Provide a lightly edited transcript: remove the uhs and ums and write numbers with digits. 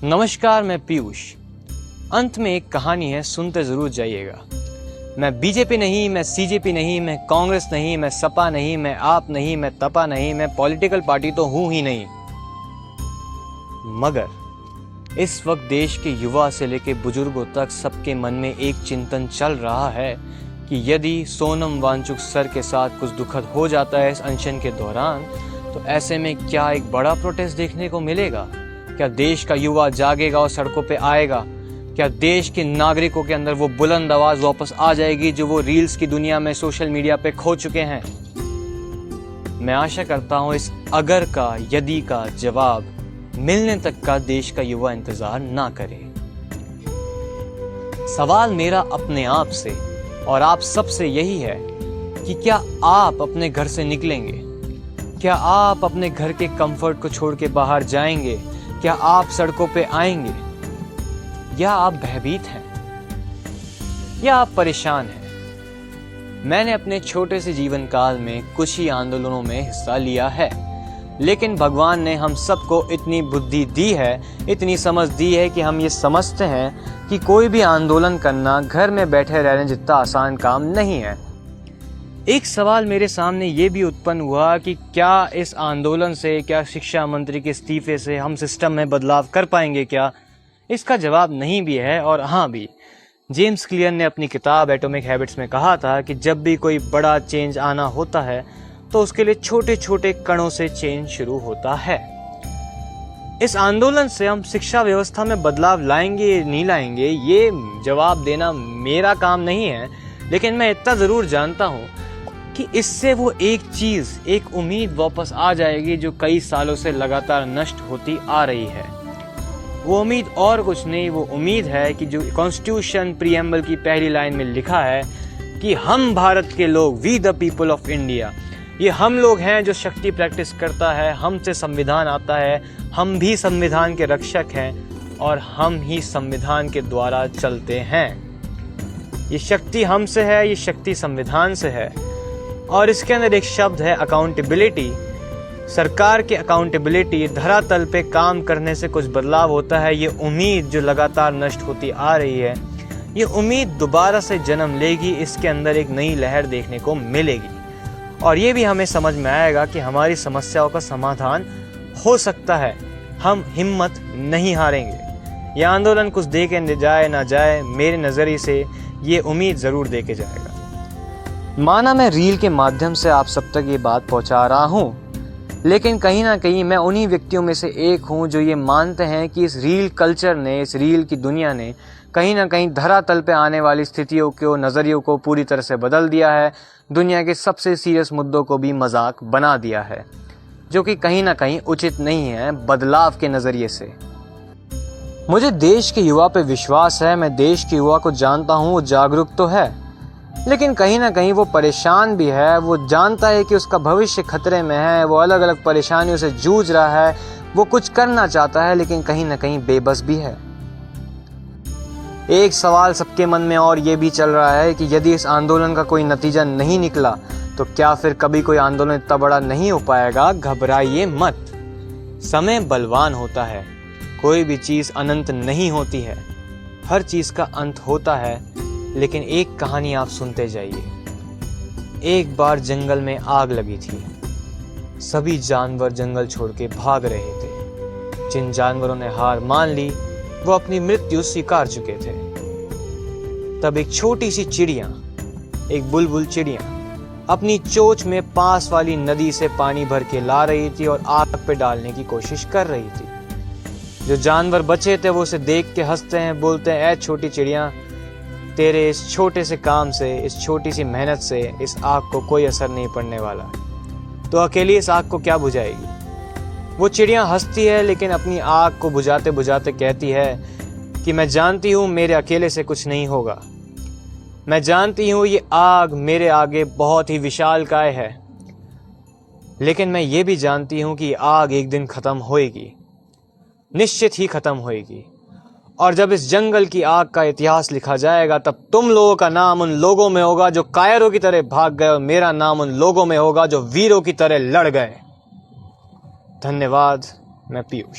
नमस्कार, मैं पीयूष। अंत में एक कहानी है, सुनते जरूर जाइएगा। मैं बीजेपी नहीं, मैं सीजेपी नहीं, मैं कांग्रेस नहीं, मैं सपा नहीं, मैं आप नहीं, मैं तपा नहीं, मैं पॉलिटिकल पार्टी तो हूं ही नहीं। मगर इस वक्त देश के युवा से लेकर बुजुर्गों तक सबके मन में एक चिंतन चल रहा है कि यदि सोनम वांगचुक सर के साथ कुछ दुखद हो जाता है इस अनशन के दौरान, तो ऐसे में क्या एक बड़ा प्रोटेस्ट देखने को मिलेगा? क्या देश का युवा जागेगा और सड़कों पे आएगा? क्या देश के नागरिकों के अंदर वो बुलंद आवाज वापस आ जाएगी जो वो रील्स की दुनिया में सोशल मीडिया पे खो चुके हैं? मैं आशा करता हूं इस अगर का, यदि का जवाब मिलने तक का देश का युवा इंतजार ना करे। सवाल मेरा अपने आप से और आप सबसे यही है कि क्या आप अपने घर से निकलेंगे? क्या आप अपने घर के कंफर्ट को छोड़ के बाहर जाएंगे? क्या आप सड़कों पे आएंगे? या आप भयभीत हैं? या आप परेशान हैं? मैंने अपने छोटे से जीवन काल में कुछ ही आंदोलनों में हिस्सा लिया है, लेकिन भगवान ने हम सबको इतनी बुद्धि दी है, इतनी समझ दी है कि हम ये समझते हैं कि कोई भी आंदोलन करना घर में बैठे रहने जितना आसान काम नहीं है। एक सवाल मेरे सामने ये भी उत्पन्न हुआ कि क्या इस आंदोलन से, क्या शिक्षा मंत्री के इस्तीफे से हम सिस्टम में बदलाव कर पाएंगे क्या? इसका जवाब नहीं भी है और हाँ भी। जेम्स क्लियर ने अपनी किताब एटॉमिक हैबिट्स में कहा था कि जब भी कोई बड़ा चेंज आना होता है तो उसके लिए छोटे छोटे कणों से चेंज शुरू होता है। इस आंदोलन से हम शिक्षा व्यवस्था में बदलाव लाएंगे नहीं लाएंगे, ये जवाब देना मेरा काम नहीं है, लेकिन मैं इतना जरूर जानता हूं कि इससे वो एक चीज, एक उम्मीद वापस आ जाएगी जो कई सालों से लगातार नष्ट होती आ रही है। वो उम्मीद और कुछ नहीं, वो उम्मीद है कि जो कॉन्स्टिट्यूशन प्रीएम्बल की पहली लाइन में लिखा है कि हम भारत के लोग, we the people of India, ये हम लोग हैं जो शक्ति प्रैक्टिस करता है, हमसे संविधान आता है, हम भी संविधान के रक्षक हैं और हम ही संविधान के द्वारा चलते हैं। ये शक्ति हमसे है, ये शक्ति संविधान से है। और इसके अंदर एक शब्द है अकाउंटेबिलिटी। सरकार की अकाउंटेबिलिटी, धरातल पे काम करने से कुछ बदलाव होता है। ये उम्मीद जो लगातार नष्ट होती आ रही है, ये उम्मीद दोबारा से जन्म लेगी, इसके अंदर एक नई लहर देखने को मिलेगी। और ये भी हमें समझ में आएगा कि हमारी समस्याओं का समाधान हो सकता है। हम हिम्मत नहीं हारेंगे। ये आंदोलन कुछ दे के जाए ना जाए, मेरे नज़रिए से ये उम्मीद ज़रूर दे के जाएगा। माना मैं रील के माध्यम से आप सब तक ये बात पहुंचा रहा हूं, लेकिन कहीं ना कहीं मैं उन्हीं व्यक्तियों में से एक हूं जो ये मानते हैं कि इस रील कल्चर ने, इस रील की दुनिया ने कहीं ना कहीं धरातल पे आने वाली स्थितियों को, नज़रियों को पूरी तरह से बदल दिया है। दुनिया के सबसे सीरियस मुद्दों को भी मजाक बना दिया है, जो कि कहीं ना कहीं उचित नहीं है बदलाव के नज़रिए से। मुझे देश के युवा पे विश्वास है। मैं देश के युवा को जानता हूँ, वो जागरूक तो है, लेकिन कहीं ना कहीं वो परेशान भी है। वो जानता है कि उसका भविष्य खतरे में है, वो अलग अलग परेशानियों से जूझ रहा है, वो कुछ करना चाहता है, लेकिन कहीं ना कहीं बेबस भी है। एक सवाल सबके मन में और ये भी चल रहा है कि यदि इस आंदोलन का कोई नतीजा नहीं निकला तो क्या फिर कभी कोई आंदोलन इतना बड़ा नहीं हो पाएगा? घबराइए मत, समय बलवान होता है। कोई भी चीज अनंत नहीं होती है, हर चीज का अंत होता है। लेकिन एक कहानी आप सुनते जाइए। एक बार जंगल में आग लगी थी। सभी जानवर जंगल छोड़ के भाग रहे थे। जिन जानवरों ने हार मान ली वो अपनी मृत्यु स्वीकार चुके थे। तब एक छोटी सी चिड़िया, एक बुलबुल चिड़िया, अपनी चोंच में पास वाली नदी से पानी भर के ला रही थी और आग पे डालने की कोशिश कर रही थी। जो जानवर बचे थे वो उसे देख के हंसते हैं, बोलते हैं, ऐ छोटी चिड़िया, तेरे इस छोटे से काम से, इस छोटी सी मेहनत से इस आग को कोई असर नहीं पड़ने वाला। तो अकेली इस आग को क्या बुझाएगी? वो चिड़िया हंसती है, लेकिन अपनी आग को बुझाते बुझाते कहती है कि मैं जानती हूँ मेरे अकेले से कुछ नहीं होगा। मैं जानती हूँ ये आग मेरे आगे बहुत ही विशालकाय है, लेकिन मैं ये भी जानती हूँ कि आग एक दिन खत्म होएगी, निश्चित ही खत्म होएगी। और जब इस जंगल की आग का इतिहास लिखा जाएगा, तब तुम लोगों का नाम उन लोगों में होगा जो कायरों की तरह भाग गए, और मेरा नाम उन लोगों में होगा जो वीरों की तरह लड़ गए। धन्यवाद। मैं पीयूष।